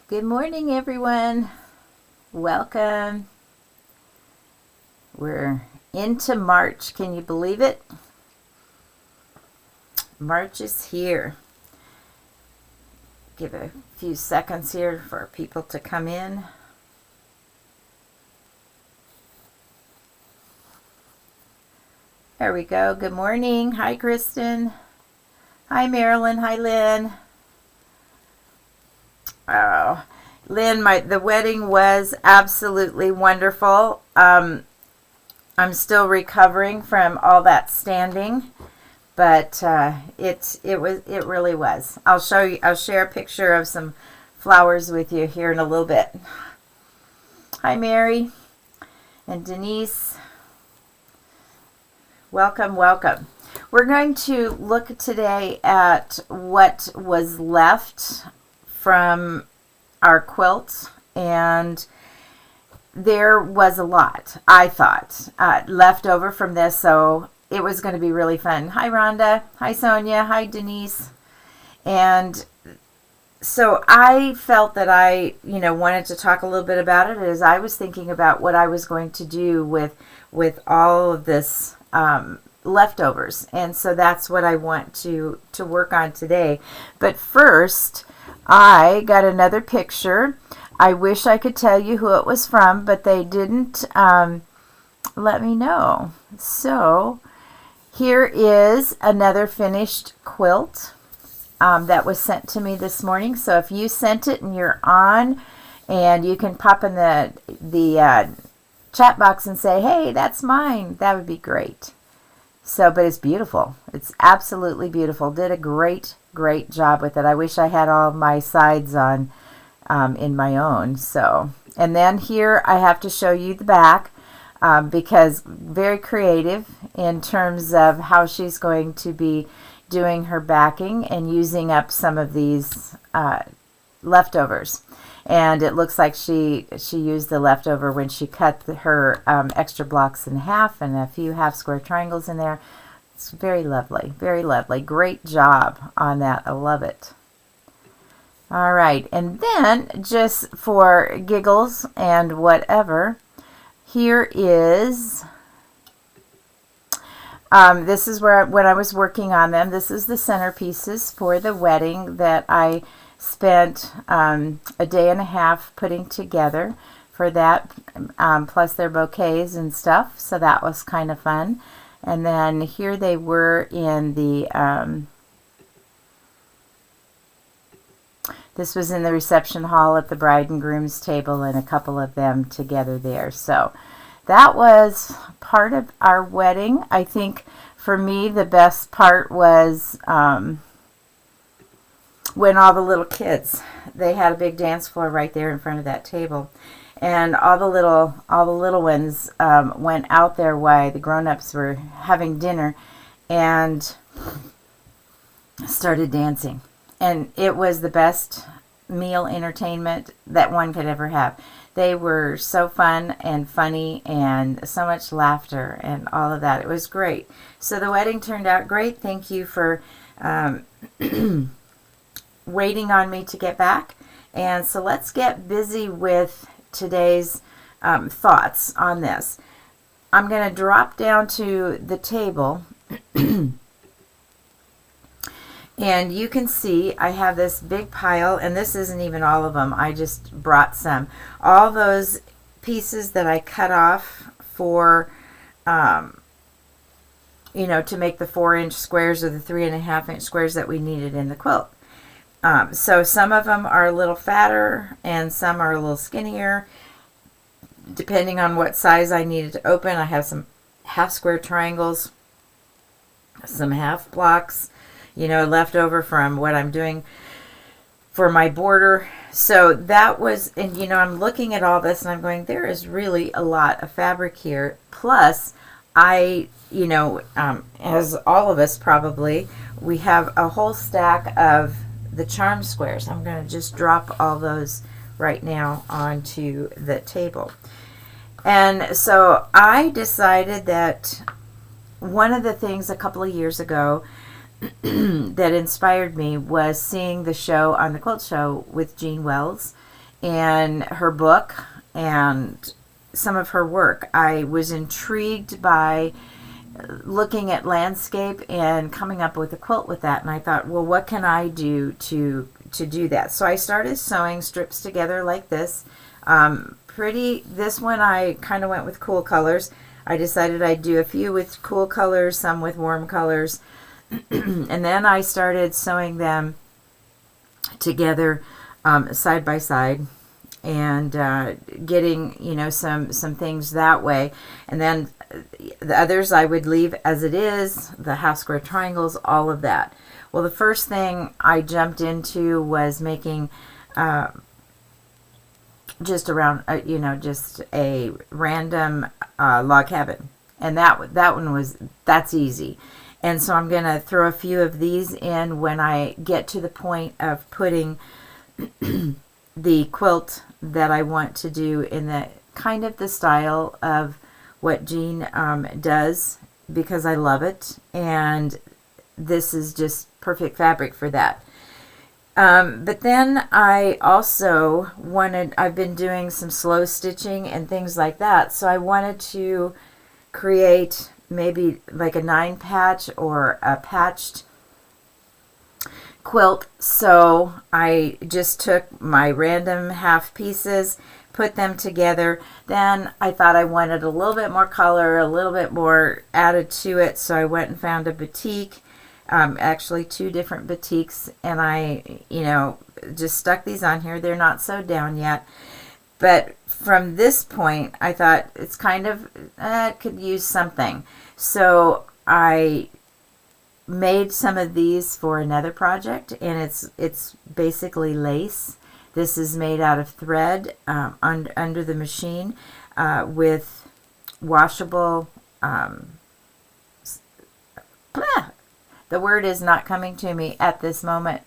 Good morning, everyone. Welcome. We're into March. Can you believe it? March is here. Give a few seconds here for people to come in. There we go. Good morning. Hi, Kristen. Hi, Marilyn. Hi, Lynn. Oh, Lynn, the wedding was absolutely wonderful. I'm still recovering from all that standing, but it really was. I'll show you. I'll share a picture of some flowers with you here in a little bit. Hi, Mary and Denise. Welcome, welcome. We're going to look today at what was left from our quilt, and there was a lot, I thought, left over from this, so it was going to be really fun. Hi, Rhonda. Hi, Sonia. Hi, Denise. And so I felt that I, wanted to talk a little bit about it as I was thinking about what I was going to do with all of this leftovers. And so that's what I want to work on today. But first, I got another picture. I wish I could tell you who it was from, but they didn't let me know. So here is another finished quilt that was sent to me this morning. So if you sent it and you're on, and you can pop in the chat box and say, hey, that's mine, that would be great. So, but it's beautiful. It's absolutely beautiful. Did a great job with it. I wish I had all my sides on in my own. So, and then here I have to show you the back because very creative in terms of how she's going to be doing her backing and using up some of these leftovers. And it looks like she used the leftover when she cut her extra blocks in half and a few half square triangles in there. It's very lovely, very lovely. Great job on that. I love it. All right, and then just for giggles and whatever, here is, this is where when I was working on them, this is the centerpieces for the wedding that I spent a day and a half putting together for that, plus their bouquets and stuff, so that was kind of fun. And then here they were in the this was in the reception hall at the bride and groom's table, and a couple of them together there. So that was part of our wedding. I think for me the best part was when all the little kids, they had a big dance floor right there in front of that table, and all the little ones went out there while the grown-ups were having dinner and started dancing, and it was the best meal entertainment that one could ever have. They were so fun and funny and so much laughter and all of that. It was great. So the wedding turned out great. Thank you for waiting on me to get back. And so let's get busy with today's thoughts on this. I'm going to drop down to the table and you can see I have this big pile, and this isn't even all of them. I just brought some. All those pieces that I cut off for to make the 4-inch squares or the 3.5-inch squares that we needed in the quilt. So some of them are a little fatter and some are a little skinnier, depending on what size I needed to open. I have some half square triangles, some half blocks, left over from what I'm doing for my border. So that was, and I'm looking at all this and I'm going, there is really a lot of fabric here. Plus, as all of us probably, we have a whole stack of the charm squares. I'm going to just drop all those right now onto the table. And so I decided that one of the things a couple of years ago that inspired me was seeing the show on the Quilt Show with Jean Wells. in her book and some of her work. I was intrigued by looking at landscape and coming up with a quilt with that, and I thought, well, what can I do to do that? So I started sewing strips together like this. This one I kind of went with cool colors. I decided I'd do a few with cool colors, some with warm colors, and then I started sewing them together side by side, and getting, you know, some things that way. And then the others I would leave as it is, the half square triangles, all of that. Well, the first thing I jumped into was making just around, you know, just a random log cabin. And that's easy. And so I'm going to throw a few of these in when I get to the point of putting the quilt that I want to do in the kind of the style of what Jean does, because I love it, and this is just perfect fabric for that. But then I also I've been doing some slow stitching and things like that, so I wanted to create maybe like a 9-patch or a patched quilt. So I just took my random half pieces, put them together. Then I thought I wanted a little bit more color, a little bit more added to it, so I went and found a batik, actually 2 different batiks, and I, you know, just stuck these on here. They're not sewed down yet, but from this point I thought it's kind of it could use something. So I made some of these for another project, and it's basically lace. This is made out of thread under the machine with washable, the word is not coming to me at this moment.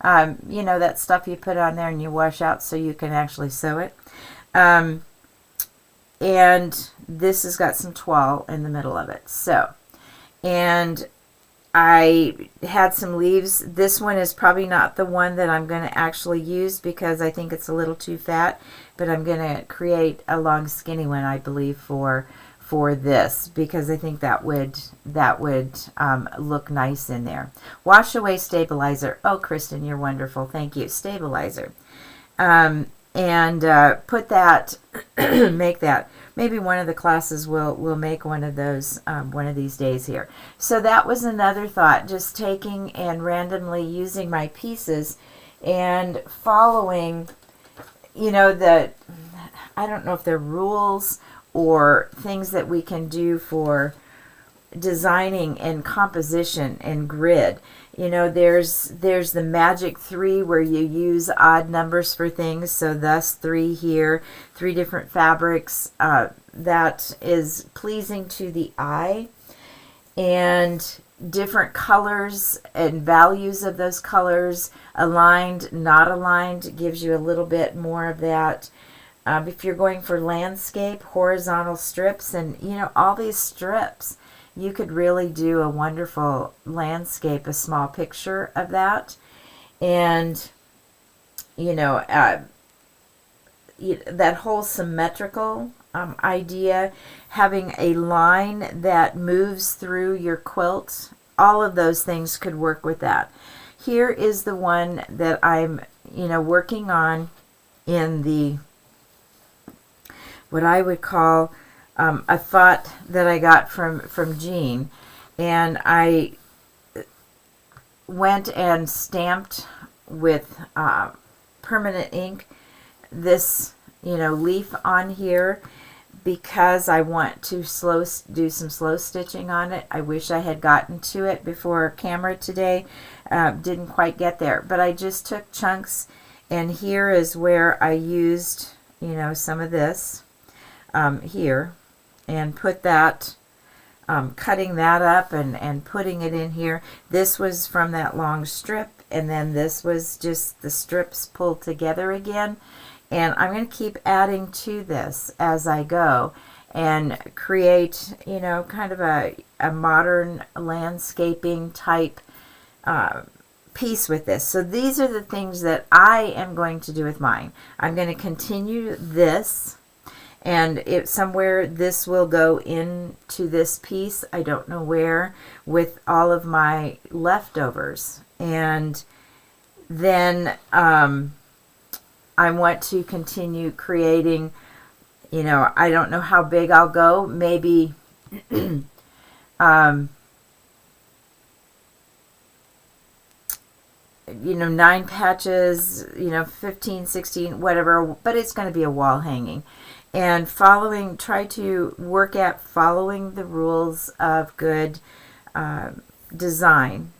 You know, that stuff you put on there and you wash out so you can actually sew it. And this has got some toile in the middle of it. So, and I had some leaves. This one is probably not the one that I'm going to actually use because I think it's a little too fat, but I'm going to create a long skinny one, I believe, for this, because I think that would look nice in there. Wash away stabilizer. Oh, Kristen, you're wonderful. Thank you. Stabilizer. And put that, make that. Maybe one of the classes will make one of those one of these days here. So that was another thought, just taking and randomly using my pieces and following, you know, I don't know if they're rules or things that we can do for designing and composition and grid. You know, there's the magic 3 where you use odd numbers for things, so thus 3 here, 3 different fabrics, that is pleasing to the eye, and different colors and values of those colors, aligned, not aligned, gives you a little bit more of that. If you're going for landscape, horizontal strips, and you know, all these strips, you could really do a wonderful landscape, a small picture of that. And you know, that whole symmetrical idea, having a line that moves through your quilt, all of those things could work with that. Here is the one that I'm, you know, working on in the, what I would call a thought that I got from Jean, and I went and stamped with permanent ink this, you know, leaf on here, because I want to do some slow stitching on it. I wish I had gotten to it before camera today. Didn't quite get there, but I just took chunks, and here is where I used, you know, some of this here, and put that, cutting that up and putting it in here. This was from that long strip, and then this was just the strips pulled together again. And I'm going to keep adding to this as I go and create, you know, kind of a modern landscaping type piece with this. So these are the things that I am going to do with mine. I'm going to continue this, and somewhere this will go into this piece. I don't know where, with all of my leftovers. And then I want to continue creating, I don't know how big I'll go. Maybe 9 patches, 15, 16, whatever, but it's going to be a wall hanging. And try to work at following the rules of good design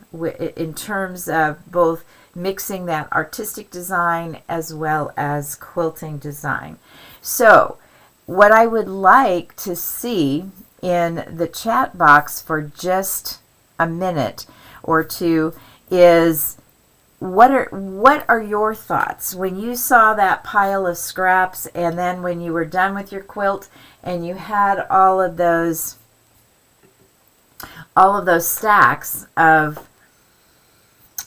in terms of both mixing that artistic design as well as quilting design. So what I would like to see in the chat box for just a minute or two is, what are your thoughts when you saw that pile of scraps, and then when you were done with your quilt and you had all of those stacks of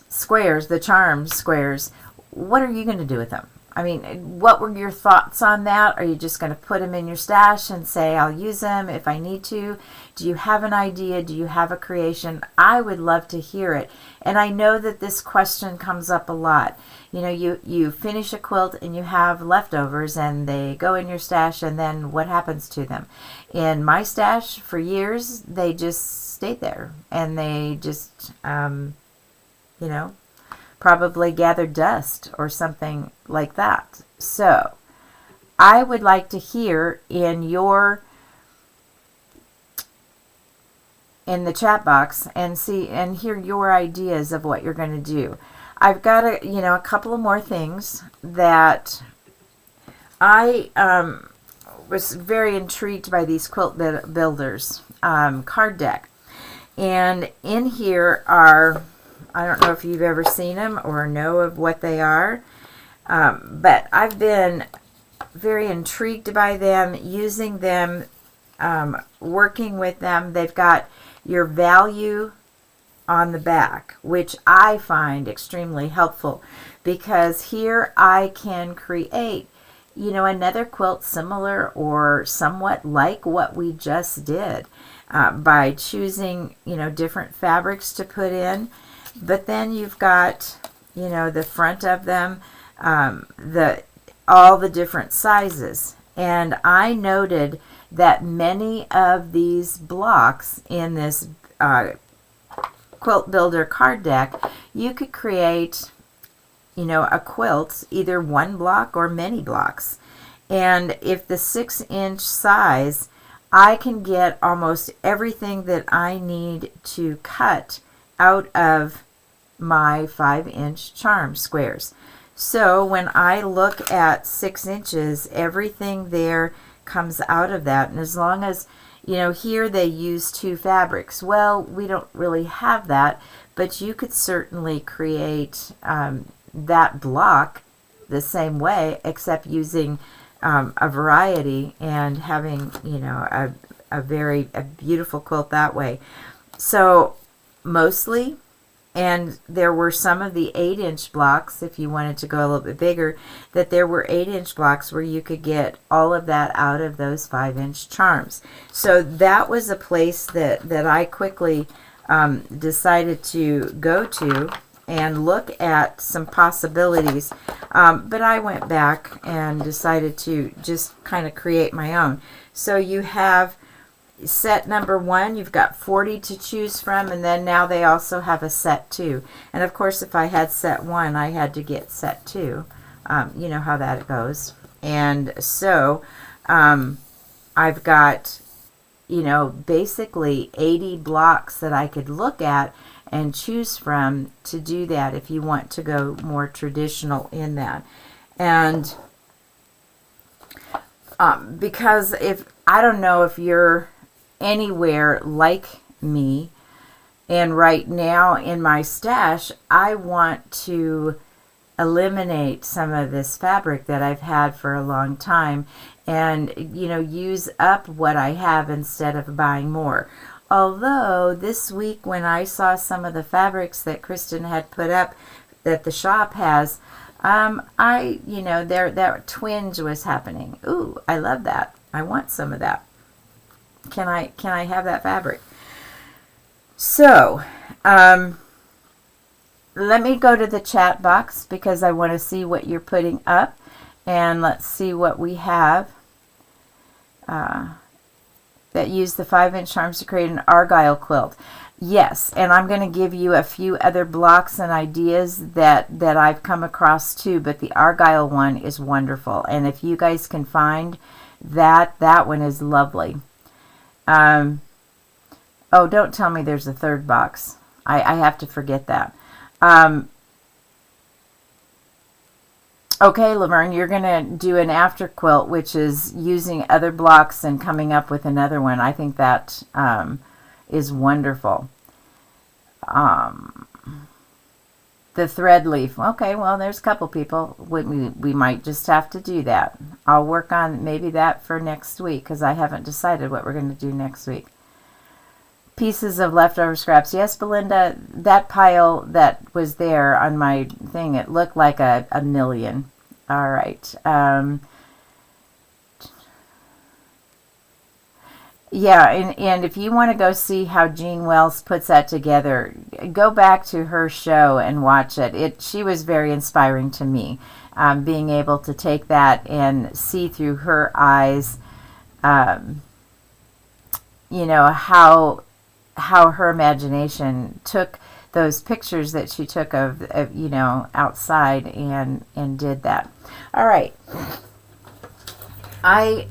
squares, the charm squares? What are you going to do with them? I mean, what were your thoughts on that? Are you just going to put them in your stash and say, I'll use them if I need to? Do you have an idea? Do you have a creation? I would love to hear it. And I know that this question comes up a lot. You finish a quilt and you have leftovers and they go in your stash, and then what happens to them? In my stash, for years, they just stayed there, and they just, probably gathered dust or something like that. So I would like to hear in the chat box and hear your ideas of what you're going to do. I've got a couple of more things that I was very intrigued by, these quilt builders card deck. And in here are, I don't know if you've ever seen them or know of what they are, but I've been very intrigued by them, using them, working with them. They've got your value on the back, which I find extremely helpful, because here I can create, another quilt similar or somewhat like what we just did, by choosing, different fabrics to put in. But then you've got, the front of them, all the different sizes. And I noted that many of these blocks in this quilt builder card deck, you could create, a quilt, either one block or many blocks. And if the 6-inch size, I can get almost everything that I need to cut out of my 5-inch charm squares. So when I look at 6 inches, everything there comes out of that. And as long as, here they use 2 fabrics. Well, we don't really have that, but you could certainly create that block the same way, except using a variety and having, a beautiful quilt that way. So mostly, and there were some of the 8-inch blocks, if you wanted to go a little bit bigger, that there were 8-inch blocks where you could get all of that out of those 5-inch charms. So that was a place that I quickly decided to go to and look at some possibilities. But I went back and decided to just kind of create my own. So you have set number 1, you've got 40 to choose from, and then now they also have a set 2. And of course, if I had set 1, I had to get set 2. You know how that goes. And so I've got, basically 80 blocks that I could look at and choose from to do that if you want to go more traditional in that. And because I don't know if you're anywhere like me, and right now in my stash, I want to eliminate some of this fabric that I've had for a long time and, use up what I have instead of buying more. Although this week when I saw some of the fabrics that Kristen had put up that the shop has, that twinge was happening. Ooh, I love that. I want some of that. Can I have that fabric? So, let me go to the chat box because I want to see what you're putting up. And let's see what we have that use the 5-inch charms to create an argyle quilt. Yes, and I'm going to give you a few other blocks and ideas that I've come across too, but the argyle one is wonderful. And if you guys can find that one is lovely. Oh, don't tell me there's a third box. I have to forget that. Okay, Laverne, you're going to do an after quilt, which is using other blocks and coming up with another one. I think that is wonderful. The thread leaf. Okay, well, there's a couple people. We might just have to do that. I'll work on maybe that for next week because I haven't decided what we're going to do next week. Pieces of leftover scraps. Yes, Belinda, that pile that was there on my thing, it looked like a million. All right. Yeah, and if you want to go see how Jean Wells puts that together, go back to her show and watch it. She was very inspiring to me, being able to take that and see through her eyes, how her imagination took those pictures that she took of outside and did that. All right. I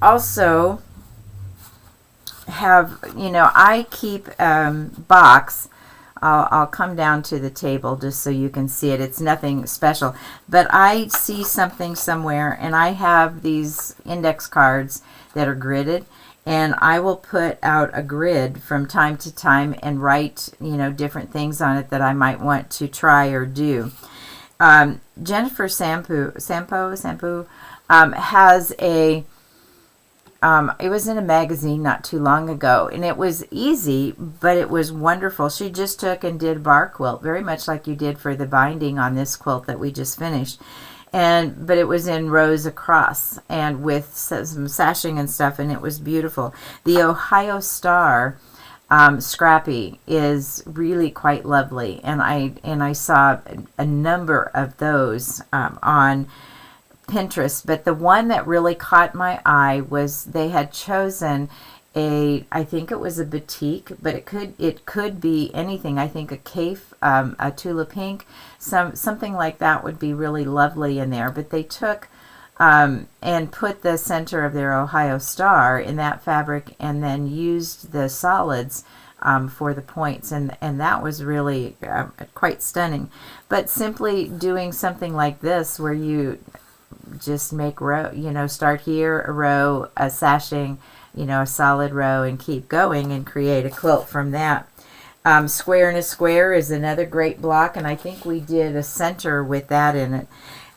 also have, I keep box. I'll come down to the table just so you can see it. It's nothing special, but I see something somewhere and I have these index cards that are gridded. And I will put out a grid from time to time and write, different things on it that I might want to try or do. Jennifer Sampo has a, it was in a magazine not too long ago, and it was easy, but it was wonderful. She just took and did bar quilt, very much like you did for the binding on this quilt that we just finished. But it was in rows across and with some sashing and stuff, and it was beautiful. The Ohio Star Scrappy is really quite lovely, and I saw a number of those on Pinterest. But the one that really caught my eye was they had chosen I think it was a batik, but it could be anything. I think a caif, a Tula Pink, something like that would be really lovely in there. But they took and put the center of their Ohio Star in that fabric and then used the solids for the points, and that was really quite stunning. But simply doing something like this where you just make row, start here, a row, a sashing, a solid row, and keep going and create a quilt from that. Square in a Square is another great block, and I think we did a center with that in it.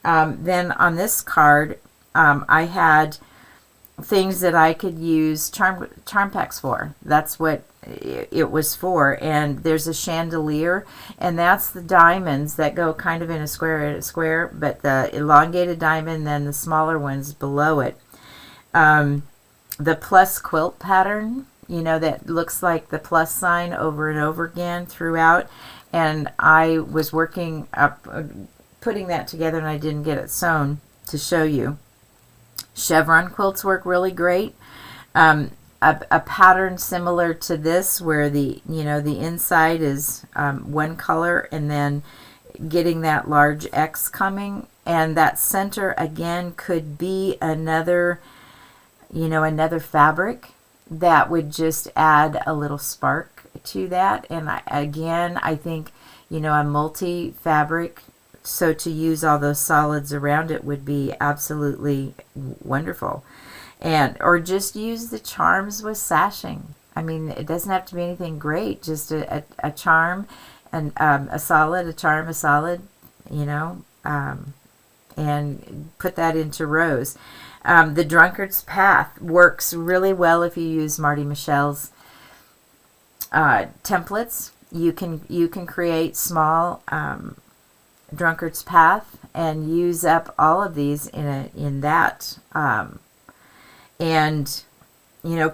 Then on this card, I had things that I could use charm packs for. That's what it was for. And there's a chandelier, and that's the diamonds that go kind of in a square, but the elongated diamond, then the smaller ones below it. The plus quilt pattern, that looks like the plus sign over and over again throughout. And I was working up, putting that together, and I didn't get it sewn to show you. Chevron quilts work really great. A pattern similar to this where the inside is one color, and then getting that large X coming, and that center again could be another fabric that would just add a little spark to that. And I think a multi-fabric, so to use all those solids around it would be absolutely wonderful. Or just use the charms with sashing. I mean, it doesn't have to be anything great, just a charm and a solid, a charm, a solid, and put that into rows. The Drunkard's Path works really well if you use Marty Michelle's templates. You can create small drunkard's path and use up all of these in that. And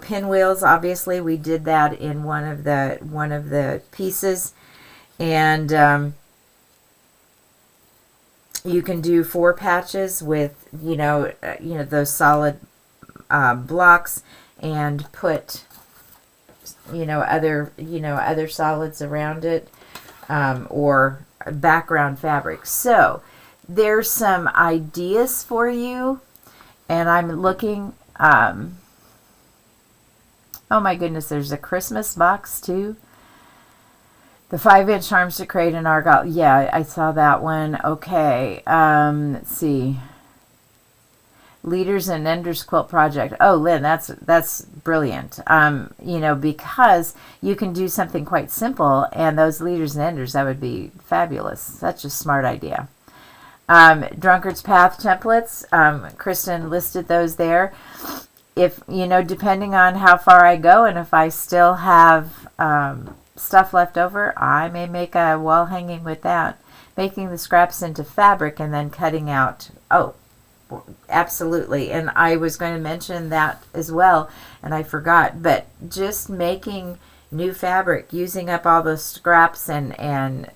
pinwheels, obviously we did that in one of the pieces, and you can do 4 patches with those solid blocks, and put other solids around it, or background fabric. So there's some ideas for you, and I'm looking. Oh my goodness, there's a Christmas box too. The 5-inch Charms to Create in Argyle. Yeah, I saw that one. Okay, let's see. Leaders and Enders Quilt Project. Oh, Lynn, that's brilliant. Because you can do something quite simple, and those leaders and enders, that would be fabulous. Such a smart idea. Drunkard's Path templates. Kristen listed those there. If depending on how far I go, and if I still have stuff left over, I may make a wall hanging with that. Making the scraps into fabric and then cutting out. Oh, absolutely. And I was going to mention that as well, and I forgot. But just making new fabric, using up all those scraps and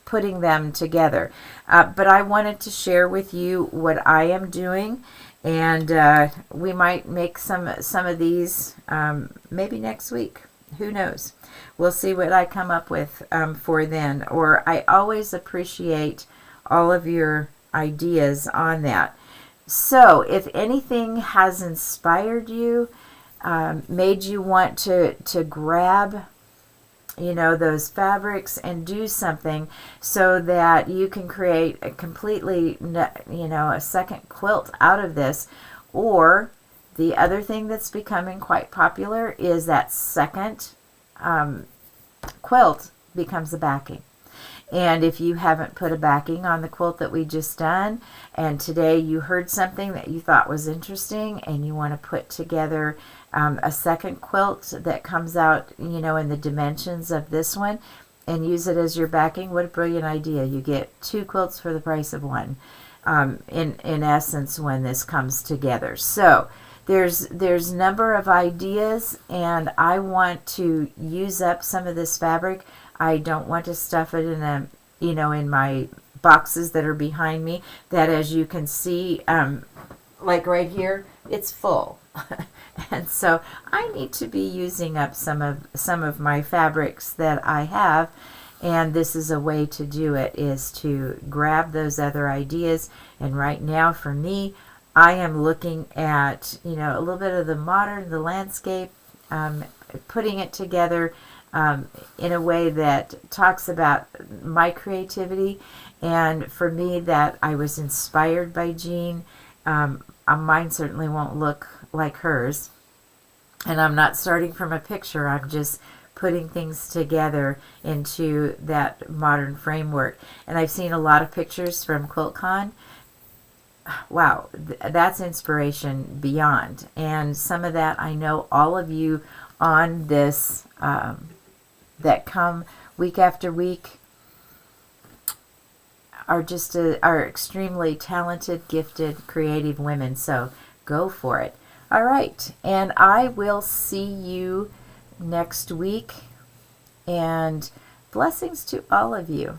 putting them together. But I wanted to share with you what I am doing, and we might make some of these maybe next week. Who knows? We'll see what I come up with for then. Or I always appreciate all of your ideas on that. So if anything has inspired you, made you want to grab those fabrics and do something so that you can create a completely a second quilt out of this. Or the other thing that's becoming quite popular is that second quilt becomes the backing. And if you haven't put a backing on the quilt that we just done, and today you heard something that you thought was interesting, and you want to put together a second quilt that comes out, in the dimensions of this one, and use it as your backing, what a brilliant idea. You get 2 quilts for the price of one, in essence, when this comes together. So there's number of ideas, and I want to use up some of this fabric. I don't want to stuff it in in my boxes that are behind me, that, as you can see, like right here, it's full. And so I need to be using up some of my fabrics that I have, and this is a way to do it, is to grab those other ideas. And right now for me, I am looking at a little bit of the modern, the landscape, putting it together in a way that talks about my creativity. And for me, that I was inspired by Jean. Mine certainly won't look like hers, and I'm not starting from a picture. I'm just putting things together into that modern framework. And I've seen a lot of pictures from QuiltCon. Wow, that's inspiration beyond. And some of that, I know all of you on this that come week after week are extremely talented, gifted, creative women. So go for it. All right, and I will see you next week, and blessings to all of you.